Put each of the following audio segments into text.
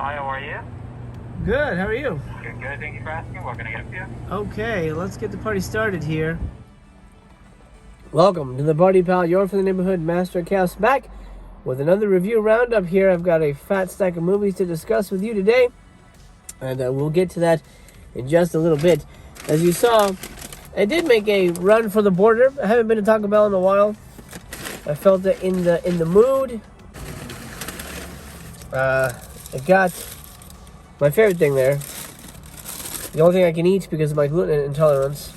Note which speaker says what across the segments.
Speaker 1: Hi, how are you?
Speaker 2: Good, how are you?
Speaker 1: Good, good. Thank you for asking. What can I get for you?
Speaker 2: Okay, let's get the party started here. Welcome to the Party Pal, your for the neighborhood master cast, back with another review roundup here. I've got a fat stack of movies to discuss with you today, and we'll get to that in just a little bit. As you saw, I did make a run for the border. I haven't been to Taco Bell in a while. I felt that in the mood. I got my favorite thing there. The only thing I can eat because of my gluten intolerance.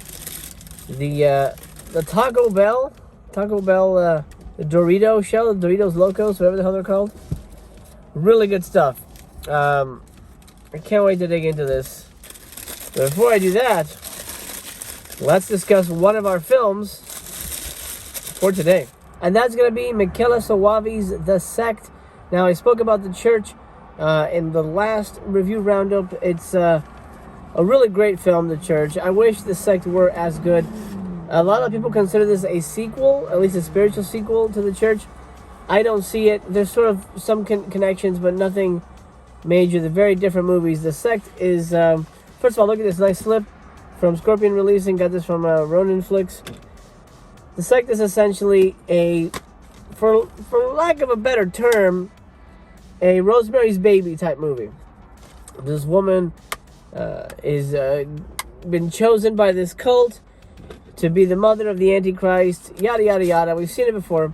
Speaker 2: The Taco Bell, the Dorito shell, the Doritos Locos, whatever the hell they're called. Really good stuff. I can't wait to dig into this. But before I do that, let's discuss one of our films for today. And that's going to be Michele Soavi's The Sect. Now, I spoke about the church in the last review roundup. It's a really great film, The Church. I wish The Sect were as good. A lot of people consider this a sequel, at least a spiritual sequel to The Church. I don't see it. There's sort of some connections, but nothing major. They're very different movies. The Sect is, first of all, look at this nice slip from Scorpion Releasing. Got this from Ronin Flicks. The Sect is essentially for lack of a better term, a Rosemary's Baby type movie. This woman is been chosen by this cult to be the mother of the Antichrist, yada, yada, yada. We've seen it before.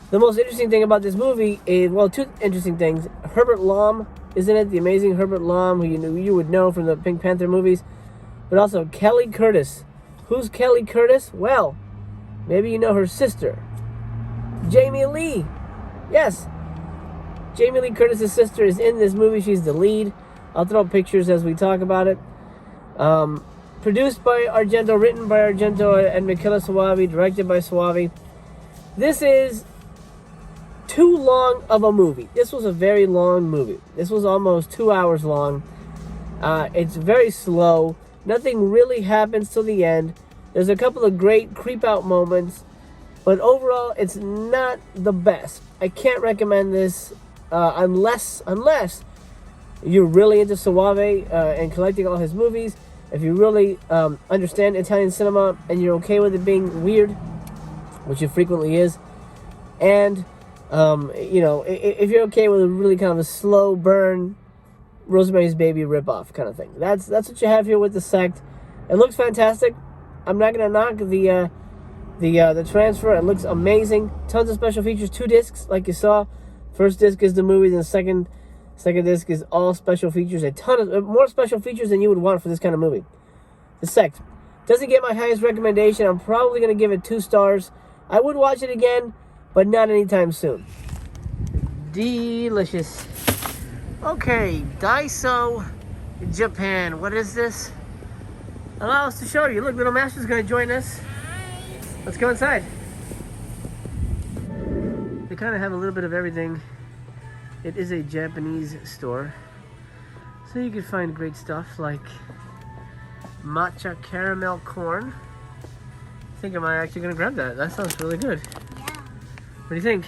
Speaker 2: The most interesting thing about this movie is, well, two interesting things. Herbert Lom is in it, the amazing Herbert Lom, who you would know from the Pink Panther movies. But also Kelly Curtis. Who's Kelly Curtis? Well, maybe you know her sister, Jamie Lee. Yes, Jamie Lee Curtis' sister is in this movie. She's the lead. I'll throw up pictures as we talk about it. Produced by Argento, written by Argento and Michele Soavi, directed by Soavi. This is too long of a movie. This was a very long movie. This was almost 2 hours long. It's very slow. Nothing really happens till the end. There's a couple of great creep-out moments, but overall, it's not the best. I can't recommend this unless you're really into Soavi and collecting all his movies. If you really understand Italian cinema and you're okay with it being weird, which it frequently is, and you know, if you're okay with a really kind of a slow burn Rosemary's Baby ripoff kind of thing, that's what you have here with The Sect. It looks fantastic. I'm not gonna knock the transfer. It looks amazing. Tons of special features. 2 discs, like you saw. First disc is the movie, then second disc is all special features. A ton of more special features than you would want for this kind of movie. The Sect doesn't get my highest recommendation. I'm probably gonna give it 2 stars. I would watch it again, but not anytime soon. Delicious. Okay, Daiso, Japan. What is this? Allow us to show you. Look, Little Master's going to join us. Let's go inside. They kind of have a little bit of everything. It is a Japanese store, so you can find great stuff like matcha caramel corn. I think I'm actually going to grab that. That sounds really good.
Speaker 3: Yeah.
Speaker 2: What do you think?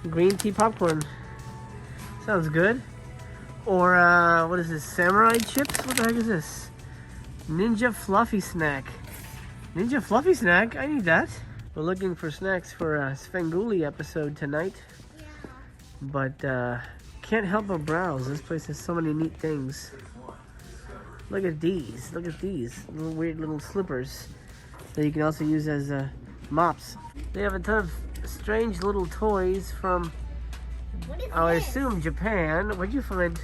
Speaker 2: Green tea popcorn. Sounds good. Or, what is this? Samurai chips? What the heck is this? Ninja Fluffy Snack. Ninja Fluffy Snack? I need that. We're looking for snacks for a Svengoolie episode tonight.
Speaker 3: Yeah.
Speaker 2: But, can't help but browse. This place has so many neat things. Look at these. Look at these. Little weird little slippers that you can also use as mops. They have a ton of strange little toys from,
Speaker 3: What is
Speaker 2: I
Speaker 3: this?
Speaker 2: assume, Japan. What'd you find?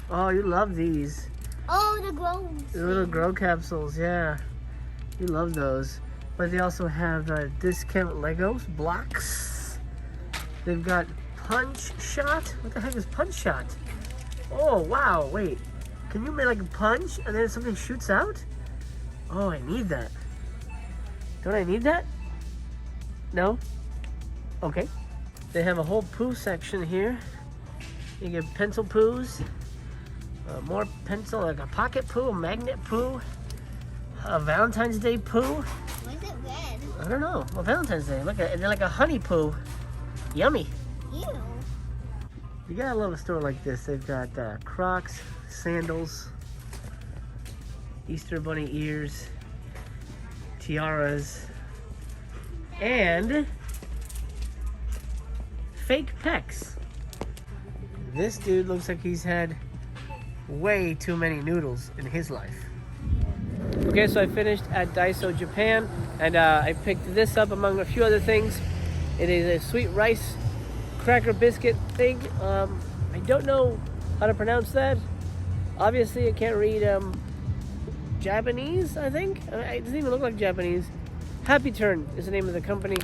Speaker 2: Oh, you love these.
Speaker 3: Oh, the glow.
Speaker 2: The little grow capsules, yeah. You love those. But they also have discount Legos, blocks. They've got Punch Shot. What the heck is Punch Shot? Oh, wow, wait. Can you make like a punch and then something shoots out? Oh, I need that. Don't I need that? No? Okay. They have a whole poo section here. You get pencil poos. More pencil, like a pocket poo, a magnet poo, a Valentine's Day poo.
Speaker 3: Why is it red?
Speaker 2: I don't know. Well, Valentine's Day. Look at it. And then like a honey poo. Yummy.
Speaker 3: Ew.
Speaker 2: You gotta love a store like this. They've got Crocs, sandals, Easter bunny ears, tiaras, and fake pecs. This dude looks like he's had way too many noodles in his life. Okay, so I finished at Daiso, Japan, and I picked this up among a few other things. It is a sweet rice cracker biscuit thing. I don't know how to pronounce that. Obviously, I can't read Japanese, I think. It doesn't even look like Japanese. Happy Turn is the name of the company,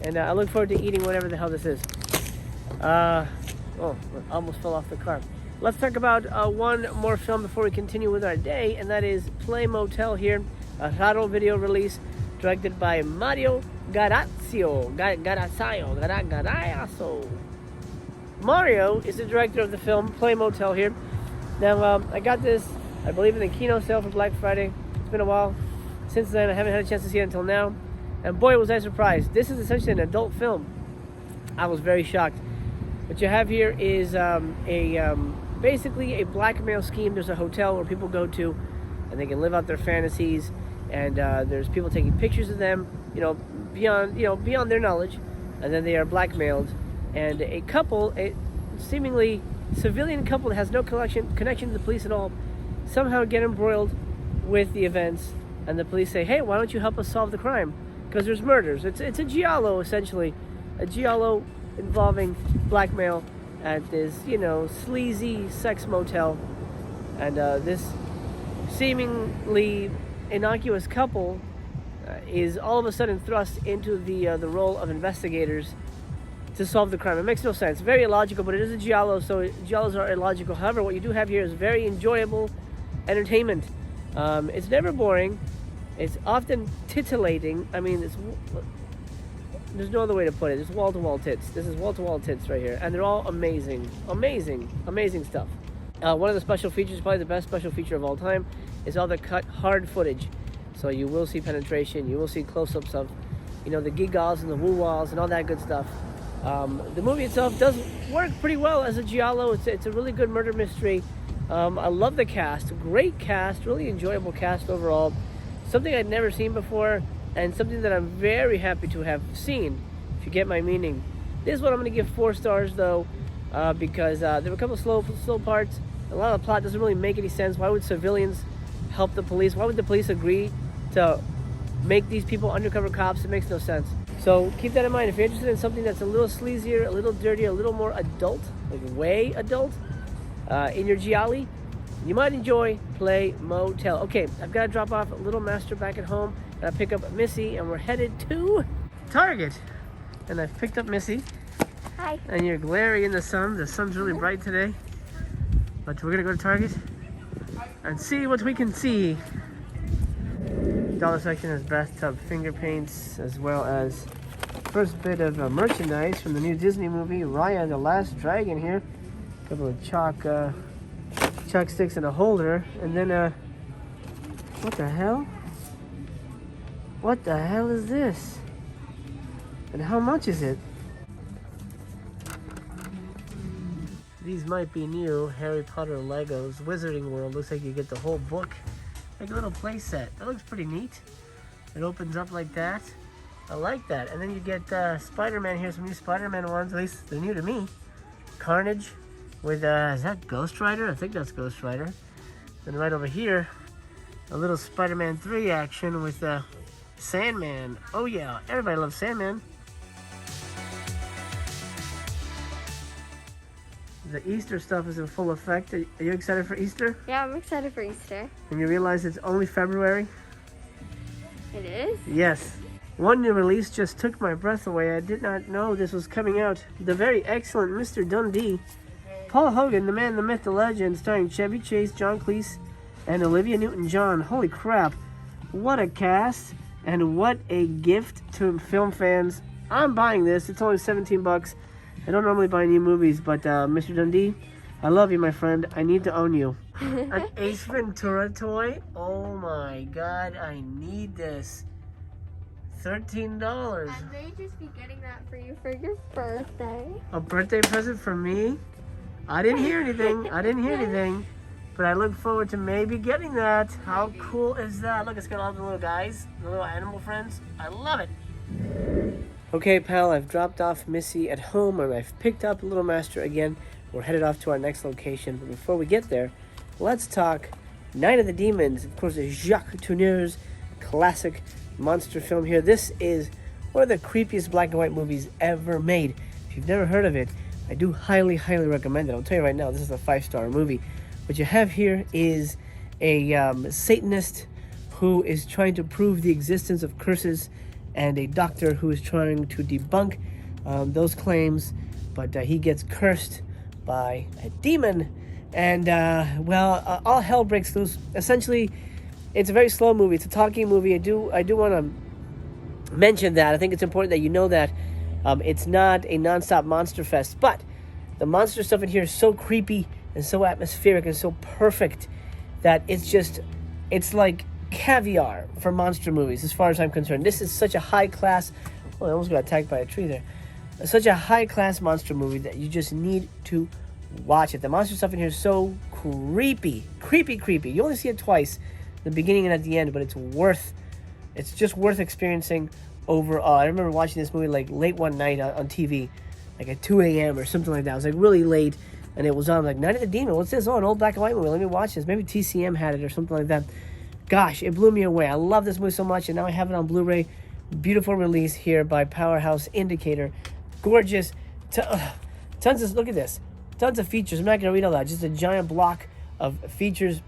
Speaker 2: and I look forward to eating whatever the hell this is. Oh, almost fell off the car. Let's talk about one more film before we continue with our day, and that is Play Motel here, a RaroVideo release directed by Mario Garazio. Mario is the director of the film Play Motel here. Now, I got this, I believe, in the Kino sale for Black Friday. It's been a while since then. I haven't had a chance to see it until now. And boy, was I surprised. This is essentially an adult film. I was very shocked. What you have here is basically a blackmail scheme. There's a hotel where people go to and they can live out their fantasies, and there's people taking pictures of them, beyond their knowledge, and then they are blackmailed. And a couple, a seemingly civilian couple that has no connection to the police at all, somehow get embroiled with the events, and the police say, hey, why don't you help us solve the crime? Because there's murders. It's a giallo, essentially. A giallo involving blackmail at this, sleazy sex motel. And this seemingly innocuous couple is all of a sudden thrust into the role of investigators to solve the crime. It makes no sense. Very illogical, but it is a giallo, so giallos are illogical. However, what you do have here is very enjoyable entertainment. It's never boring. It's often titillating. I mean, there's no other way to put it. It's wall-to-wall tits. This is wall-to-wall tits right here. And they're all amazing. Amazing stuff. One of the special features, probably the best special feature of all time, is all the cut hard footage. So you will see penetration. You will see close-ups of, the giggles and the woo-walls and all that good stuff. The movie itself does work pretty well as a giallo. It's a really good murder mystery. I love the cast. Great cast. Really enjoyable cast overall. Something I'd never seen before, and something that I'm very happy to have seen, if you get my meaning. This is what I'm going to give 4 stars, though, because there were a couple of slow parts. A lot of the plot doesn't really make any sense. Why would civilians help the police? Why would the police agree to make these people undercover cops? It makes no sense. So keep that in mind. If you're interested in something that's a little sleazier, a little dirtier, a little more adult, like way adult, in your gialli, you might enjoy Play Motel. Okay, I've got to drop off Little Master back at home, and I pick up Missy, and we're headed to Target. And I've picked up Missy.
Speaker 3: Hi.
Speaker 2: And you're glaring in the sun. The sun's really bright today. But we're going to go to Target and see what we can see. Dollar section has bathtub finger paints, as well as first bit of merchandise from the new Disney movie, Raya and the Last Dragon here. A couple of chalk sticks and a holder. And then, what the hell? What the hell is this? And how much is it? These might be new Harry Potter Legos. Wizarding World. Looks like you get the whole book. Like a little play set. That looks pretty neat. It opens up like that. I like that. And then you get Spider-Man here. Some new Spider-Man ones. At least they're new to me. Carnage with, is that Ghost Rider? I think that's Ghost Rider. Then right over here, a little Spider-Man 3 action with Sandman. Oh yeah, everybody loves Sandman. The Easter stuff is in full effect. Are you excited for Easter?
Speaker 3: Yeah, I'm excited for Easter.
Speaker 2: And you realize it's only February?
Speaker 3: It is?
Speaker 2: Yes. One new release just took my breath away. I did not know this was coming out. The very excellent Mr. Dundee. Paul Hogan, the man, the myth, the legend, starring Chevy Chase, John Cleese, and Olivia Newton-John. Holy crap. What a cast, and what a gift to film fans. I'm buying this. It's only 17 bucks. I don't normally buy new movies, but Mr. Dundee, I love you, my friend. I need to own you. An Ace Ventura toy? Oh my god, I need this. $13.
Speaker 3: I may just be getting that for you for your birthday.
Speaker 2: A birthday present for me? I didn't hear anything. I didn't hear anything. But I look forward to maybe getting that. How cool is that? Look, it's got all the little guys, the little animal friends. I love it. Okay, pal, I've dropped off Missy at home, and I've picked up Little Master again. We're headed off to our next location. But before we get there, let's talk Night of the Demons. Of course, it's Jacques Tourneur's classic monster film here. This is one of the creepiest black and white movies ever made. If you've never heard of it, I do highly, highly recommend it. I'll tell you right now, this is a 5-star movie. What you have here is a Satanist who is trying to prove the existence of curses, and a doctor who is trying to debunk those claims, but he gets cursed by a demon, and all hell breaks loose. Essentially, it's a very slow movie. It's a talking movie. I do want to mention that. I think it's important that you know that it's not a non-stop monster fest, but the monster stuff in here is so creepy and so atmospheric and so perfect that it's like caviar for monster movies as far as I'm concerned. This is such a high-class... Oh, I almost got attacked by a tree there. Such a high-class monster movie that you just need to watch it. The monster stuff in here is so creepy. Creepy. You only see it twice, the beginning and at the end, but it's just worth experiencing overall. I remember watching this movie like late one night on TV, like at 2 a.m. or something like that. It was like really late, and it was on like Night of the Demon. What's this? Oh, an old black and white movie. Let me watch this. Maybe TCM had it or something like that. Gosh, it blew me away. I love this movie so much, and now I have it on Blu-ray. Beautiful release here by Powerhouse Indicator. Gorgeous. Tons of, look at this. Tons of features. I'm not going to read all that. Just a giant block of features.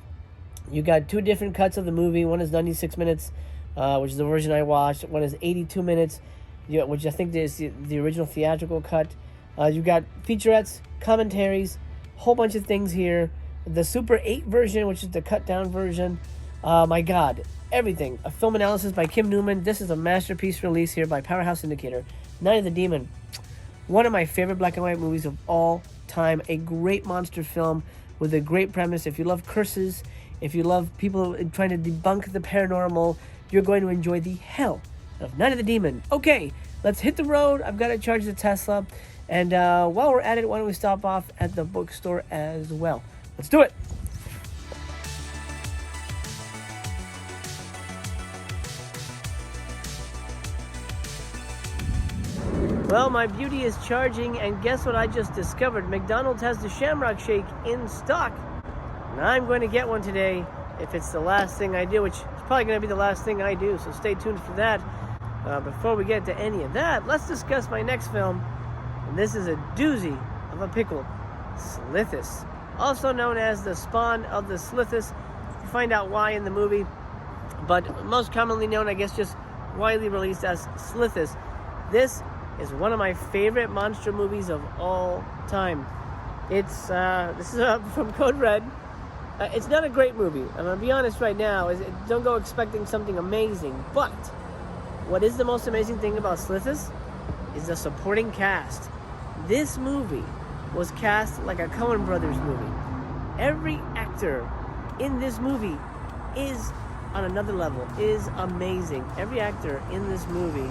Speaker 2: You got 2 different cuts of the movie. One is 96 minutes, which is the version I watched. One is 82 minutes, which I think is the original theatrical cut. You got featurettes, commentaries, whole bunch of things here. The Super 8 version, which is the cut-down version. My God, everything. A film analysis by Kim Newman. This is a masterpiece release here by Powerhouse Indicator. Night of the Demon. One of my favorite black and white movies of all time. A great monster film with a great premise. If you love curses, if you love people trying to debunk the paranormal, you're going to enjoy the hell of Night of the Demon. Okay, let's hit the road. I've got to charge the Tesla. And while we're at it, why don't we stop off at the bookstore as well? Let's do it. Well, my beauty is charging, and guess what I just discovered? McDonald's has the Shamrock Shake in stock. And I'm going to get one today if it's the last thing I do, which is probably going to be the last thing I do, so stay tuned for that. Before we get to any of that, let's discuss my next film. And this is a doozy of a pickle. Slithus. Also known as the spawn of the Slithus. You find out why in the movie, but most commonly known, I guess, just widely released as Slithus. This is one of my favorite monster movies of all time. It's this is from Code Red. It's not a great movie. I'm gonna be honest right now. Don't go expecting something amazing. But what is the most amazing thing about Slithus is the supporting cast. This movie was cast like a Coen Brothers movie. Every actor in this movie is on another level. Is amazing. Every actor in this movie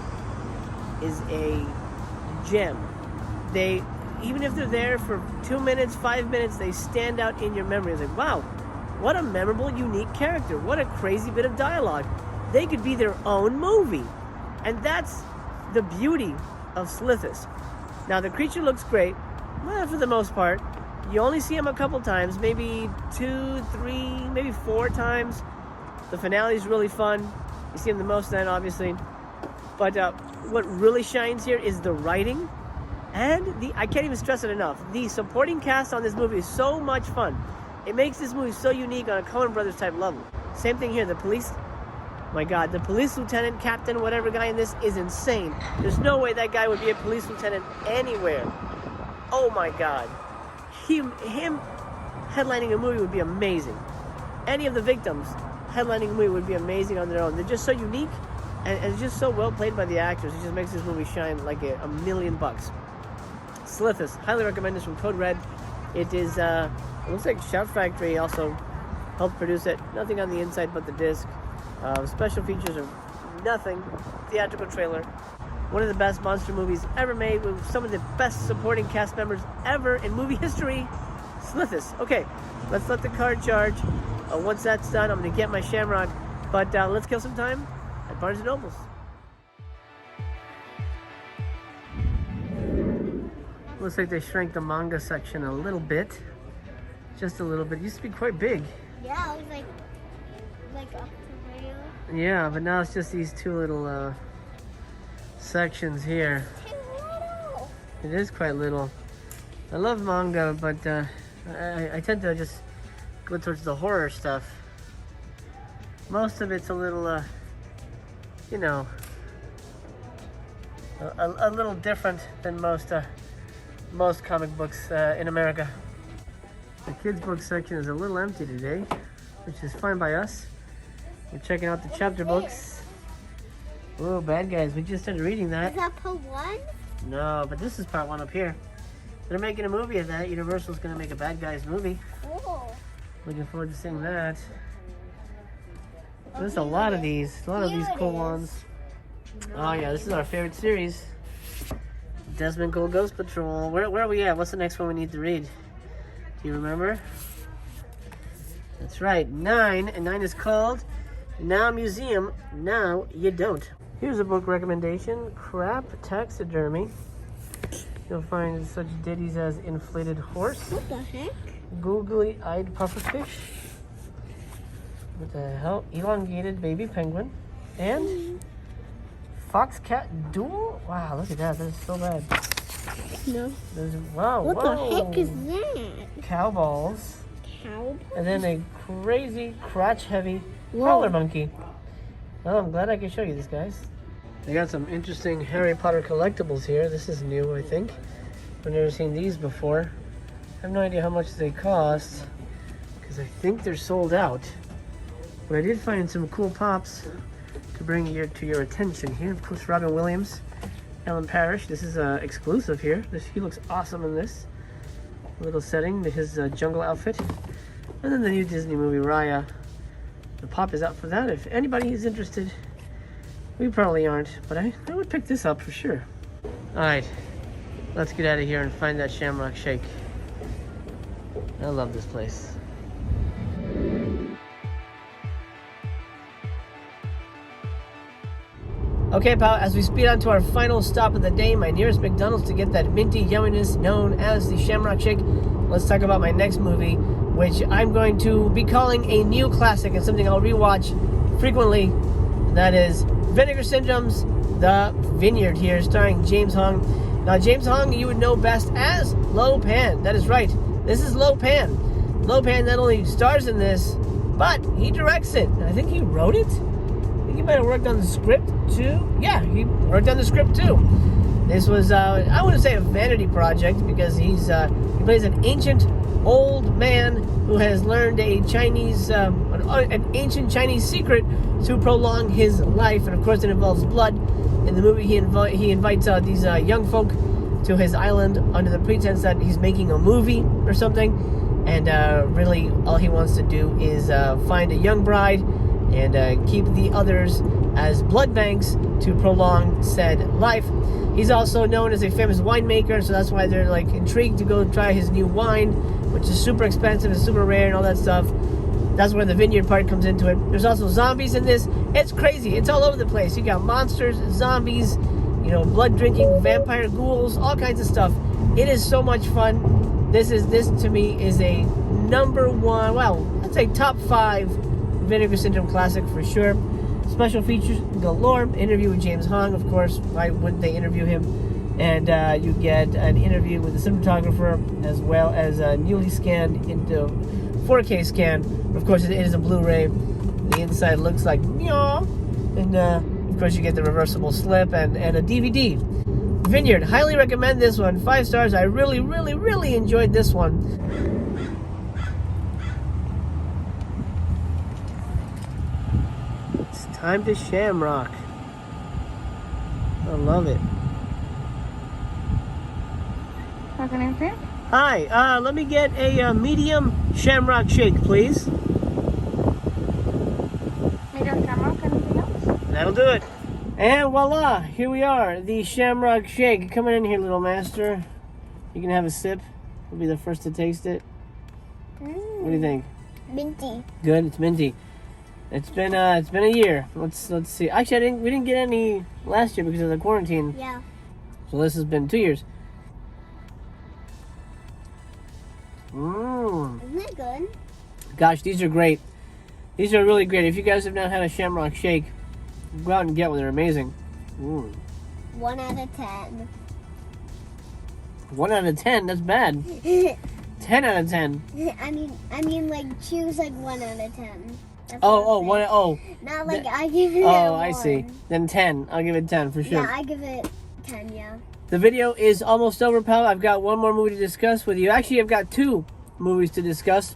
Speaker 2: is a gem. They, even if they're there for 2 minutes, 5 minutes, they stand out in your memory. It's like, wow, what a memorable, unique character. What a crazy bit of dialogue. They could be their own movie. And that's the beauty of Slithus. Now, the creature looks great, well, for the most part. You only see him a couple times, maybe 2, 3, maybe 4 times. The finale is really fun. You see him the most then, obviously. But what really shines here is the writing, and I can't even stress it enough. The supporting cast on this movie is so much fun. It makes this movie so unique on a Coen Brothers type level. Same thing here. The police, my God, the police lieutenant, captain, whatever guy in this is insane. There's no way that guy would be a police lieutenant anywhere. Oh my God. Him headlining a movie would be amazing. Any of the victims headlining a movie would be amazing on their own. They're just so unique. And it's just so well played by the actors. It just makes this movie shine like a $1,000,000. Slithus. Highly recommend this from Code Red. It is, it looks like Shout Factory also helped produce it. Nothing on the inside but the disc. Special features are nothing. Theatrical trailer. One of the best monster movies ever made with some of the best supporting cast members ever in movie history. Slithus. Okay, let's let the car charge. Once that's done, I'm gonna get my Shamrock. But let's kill some time at Barnes & Noble's. Looks like they shrank the manga section a little bit. Just a little bit. It used to be quite big.
Speaker 3: Yeah, it was like up to rail.
Speaker 2: Yeah, but now it's just these two little sections here.
Speaker 3: Too little.
Speaker 2: It is quite little. I love manga, but I tend to just go towards the horror stuff. Most of it's a little, you know, a little different than most comic books in America. The kids' book section is a little empty today, which is fine by us. We're checking out the chapter books. Oh, bad guys, we just started reading that.
Speaker 3: Is that part 1?
Speaker 2: No, but this is part 1 up here. They're making a movie of that. Universal's gonna make a bad guys movie.
Speaker 3: Cool.
Speaker 2: Looking forward to seeing that. There's a lot of these. A lot of these cool ones. Oh yeah, this is our favorite series. Desmond Gold Ghost Patrol. Where are we at? What's the next one we need to read? Do you remember? That's right, 9. And 9 is called Now Museum, Now You Don't. Here's a book recommendation. Crap Taxidermy. You'll find such ditties as Inflated Horse.
Speaker 3: What the heck?
Speaker 2: Googly-eyed pufferfish. What the hell? Elongated baby penguin. And Fox-cat duel? Wow, look at that. That is so bad.
Speaker 3: No.
Speaker 2: Wow,
Speaker 3: What
Speaker 2: whoa.
Speaker 3: the heck is that?
Speaker 2: Cow balls.
Speaker 3: Cow?
Speaker 2: And then a crazy, crotch-heavy
Speaker 3: Whoa.
Speaker 2: howler monkey. Well, I'm glad I can show you this, guys. They got some interesting Harry Potter collectibles here. This is new, I think. I've never seen these before. I have no idea how much they cost, because I think they're sold out. But I did find some cool pops to bring to your attention here. Of course, Robin Williams, Ellen Parrish. This is exclusive here. He looks awesome in this little setting, his jungle outfit. And then the new Disney movie, Raya. The pop is out for that. If anybody is interested, we probably aren't, but I would pick this up for sure. All right, let's get out of here and find that Shamrock Shake. I love this place. Okay, pal, as we speed on to our final stop of the day, my nearest McDonald's to get that minty yumminess known as the Shamrock Shake, let's talk about my next movie, which I'm going to be calling a new classic and something I'll rewatch frequently. That is Vinegar Syndrome's The Vineyard here, starring James Hong. Now, James Hong, you would know best as Lo Pan. That is right. This is Lo Pan. Lo Pan not only stars in this, but he directs it. I think he wrote it. I think he might have worked on the script too. Yeah, he worked on the script too. This was, I wouldn't say a vanity project, because he plays an ancient old man who has learned a Chinese, an ancient Chinese secret to prolong his life, and of course it involves blood. In the movie, he invites these young folk to his island under the pretense that he's making a movie or something, and really all he wants to do is find a young bride and keep the others as blood banks to prolong said life. He's also known as a famous winemaker, so that's why they're like intrigued to go try his new wine, which is super expensive and super rare and all that stuff. That's where the vineyard part comes into it. There's also zombies in this. It's crazy. It's all over the place. You got monsters, zombies, you know, blood-drinking vampire ghouls, all kinds of stuff. It is so much fun. This to me is a #1, well, I'd say top 5 Vinegar Syndrome classic for sure. Special features galore. Interview with James Hong, of course. Why wouldn't they interview him? And you get an interview with the cinematographer, as well as a newly scanned into 4K scan. Of course, it is a Blu-ray. The inside looks like meow. And of course, you get the reversible slip and a DVD. Vineyard, highly recommend this one. 5 stars. I really, really, really enjoyed this one. It's time to Shamrock. I love it.
Speaker 3: How can I help you?
Speaker 2: Hi, let me get a medium Shamrock Shake, please.
Speaker 3: Medium Shamrock, anything else?
Speaker 2: That'll do it. And voila, here we are, the Shamrock Shake. Come in here, little master. You can have a sip. We'll be the first to taste it. What do you think?
Speaker 3: Minty.
Speaker 2: Good. It's minty. It's been a year. Let's see. Actually, we didn't get any last year because of the quarantine.
Speaker 3: Yeah.
Speaker 2: So this has been 2 years. Mmm.
Speaker 3: Isn't it good?
Speaker 2: Gosh, these are great. These are really great. If you guys have not had a Shamrock Shake, go out and get one. They're amazing. Mm.
Speaker 3: 1 out of 10.
Speaker 2: 1 out of 10. That's bad. 10 out of 10.
Speaker 3: I mean, like choose like 1 out of 10. That's
Speaker 2: Oh,
Speaker 3: what I'm saying.
Speaker 2: 1. Oh.
Speaker 3: Not like I give it.
Speaker 2: Oh,
Speaker 3: a
Speaker 2: I
Speaker 3: 1.
Speaker 2: see. Then 10. I'll give it 10 for sure.
Speaker 3: Yeah, I give it 10. Yeah.
Speaker 2: The video is almost over, pal. I've got one more movie to discuss with you. Actually, I've got 2 movies to discuss.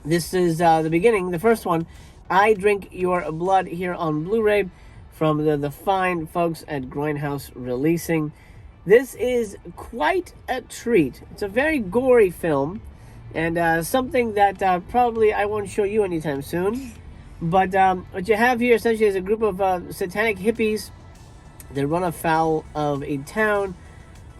Speaker 2: This is the beginning, the first one. I Drink Your Blood here on Blu-ray from the fine folks at Grindhouse Releasing. This is quite a treat. It's a very gory film and something that probably I won't show you anytime soon. But what you have here essentially is a group of satanic hippies that run afoul of a town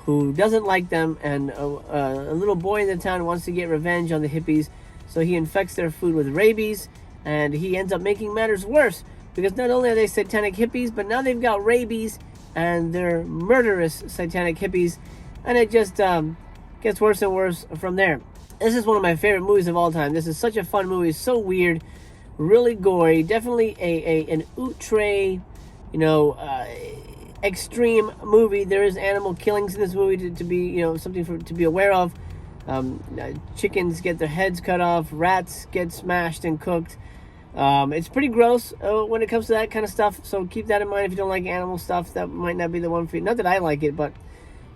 Speaker 2: who doesn't like them, and a little boy in the town wants to get revenge on the hippies, so he infects their food with rabies, and he ends up making matters worse, because not only are they satanic hippies, but now they've got rabies, and they're murderous satanic hippies, and it just gets worse and worse from there. This is one of my favorite movies of all time. This is such a fun movie, so weird, really gory, definitely an outre, extreme movie. There is animal killings in this movie to be, something to be aware of. Chickens get their heads cut off, rats get smashed and cooked. It's pretty gross when it comes to that kind of stuff, so keep that in mind. If you don't like animal stuff, that might not be the one for you. Not that I like it, but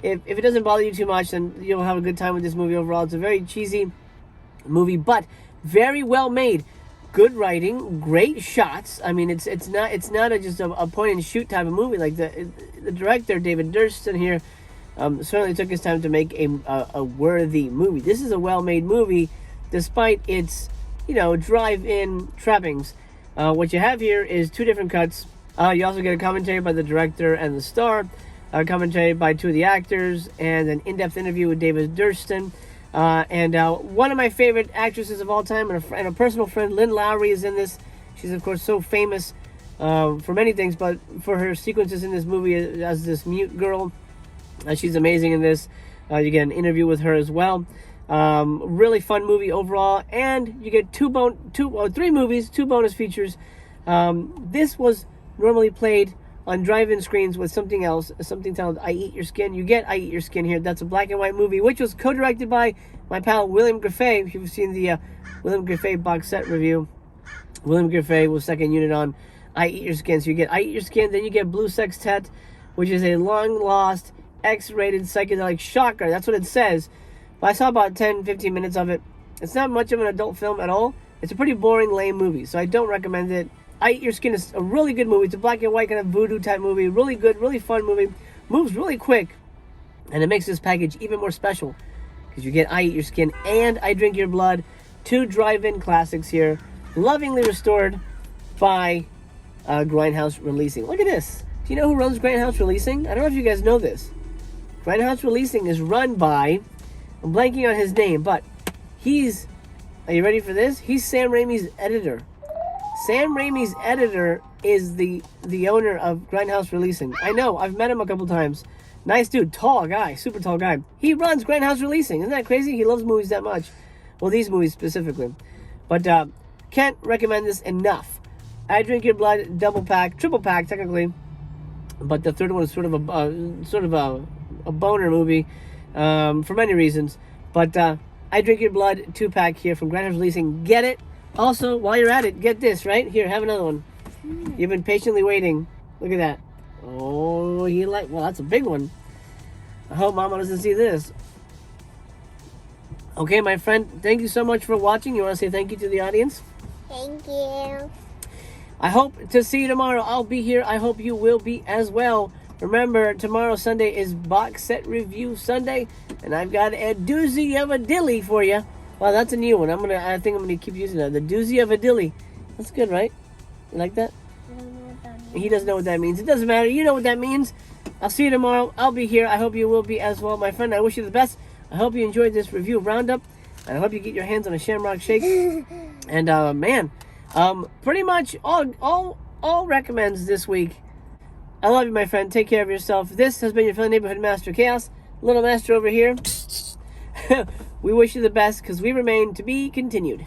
Speaker 2: if it doesn't bother you too much, then you'll have a good time with this movie overall. It's a very cheesy movie, but very well made. Good writing, great shots. I mean, it's not just a point and shoot type of movie. Like the director David Durston here certainly took his time to make a worthy movie. This is a well-made movie, despite its drive-in trappings. What you have here is 2 different cuts. You also get a commentary by the director and the star, a commentary by 2 of the actors, and an in-depth interview with David Durston. And one of my favorite actresses of all time and a personal friend, Lynn Lowry, is in this. She's, of course, so famous for many things, but for her sequences in this movie as this mute girl. She's amazing in this. You get an interview with her as well. Really fun movie overall. And you get 3 movies, 2 bonus features. This was normally played on drive-in screens with something else, something titled I Eat Your Skin. You get I Eat Your Skin here. That's a black and white movie, which was co-directed by my pal William Griffey. If you've seen the William Griffey box set review, William Griffey was second unit on I Eat Your Skin. So you get I Eat Your Skin, then you get Blue Sextet, which is a long-lost, X-rated psychedelic shocker. That's what it says. But I saw about 10-15 minutes of it. It's not much of an adult film at all. It's a pretty boring, lame movie, so I don't recommend it. I Eat Your Skin is a really good movie. It's a black and white kind of voodoo type movie. Really good, really fun movie. Moves really quick. And it makes this package even more special, because you get I Eat Your Skin and I Drink Your Blood. 2 drive-in classics here. Lovingly restored by Grindhouse Releasing. Look at this. Do you know who runs Grindhouse Releasing? I don't know if you guys know this. Grindhouse Releasing is run by, I'm blanking on his name, but he's, are you ready for this? He's Sam Raimi's editor. Sam Raimi's editor is the owner of Grindhouse Releasing. I know, I've met him a couple times. Nice dude, tall guy, super tall guy. He runs Grindhouse Releasing. Isn't that crazy? He loves movies that much. Well, these movies specifically. But can't recommend this enough. I Drink Your Blood, double pack, triple pack technically. But the third one is sort of a boner movie for many reasons. But I Drink Your Blood 2-pack here from Grindhouse Releasing. Get it. Also, while you're at it, get this, right? Here, have another one. You've been patiently waiting. Look at that. Oh, well, that's a big one. I hope Mama doesn't see this. Okay, my friend, thank you so much for watching. You want to say thank you to the audience?
Speaker 3: Thank you.
Speaker 2: I hope to see you tomorrow. I'll be here. I hope you will be as well. Remember, tomorrow, Sunday, is Box Set Review Sunday, and I've got a doozy of a dilly for you. Wow, that's a new one. I think I'm gonna keep using that. The doozy of a dilly. That's good, right? You like that?
Speaker 3: I don't know what that means.
Speaker 2: He doesn't know what that means. It doesn't matter. You know what that means. I'll see you tomorrow. I'll be here. I hope you will be as well. My friend, I wish you the best. I hope you enjoyed this review of Roundup. And I hope you get your hands on a Shamrock Shake. And man, pretty much all recommends this week. I love you, my friend. Take care of yourself. This has been your friendly neighborhood Master Chaos. Little Master over here. We wish you the best, because we remain to be continued.